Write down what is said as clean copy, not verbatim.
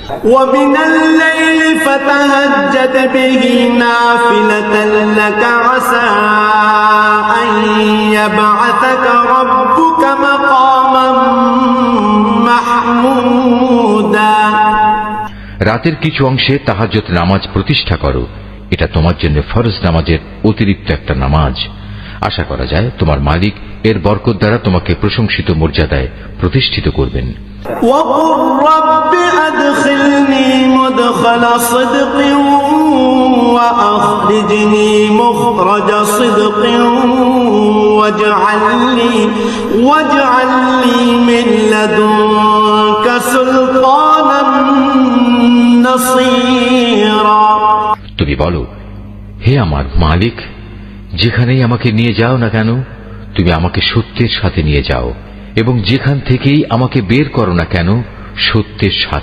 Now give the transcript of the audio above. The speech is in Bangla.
ومن الليل فتهجد به نافلة لك عسى أن يبعثك ربك مقاما محمودا। রাতের কিছু অংশে তাহাজ্জুদ নামাজ প্রতিষ্ঠা করো, এটা তোমার জন্য ফরজ নামাজের অতিরিক্ত একটা নামাজ। আশা করা যায় তোমার মালিক এর বরকত দ্বারা তোমাকে প্রশংসিত মর্যাদায় প্রতিষ্ঠিত করবেন। وقل رب أدخلني مدخل صدق وأخرجني مخرج صدق واجعل لي من لدنك سلطانا نصيرا। তুমি বলো, হে আমার মালিক, যেখানেই আমাকে নিয়ে যাও না কেন তুমি আমাকে সত্যের সাথে নিয়ে যাও, এবং যেখান থেকেই আমাকে বের করো না কেন সত্যের সাথে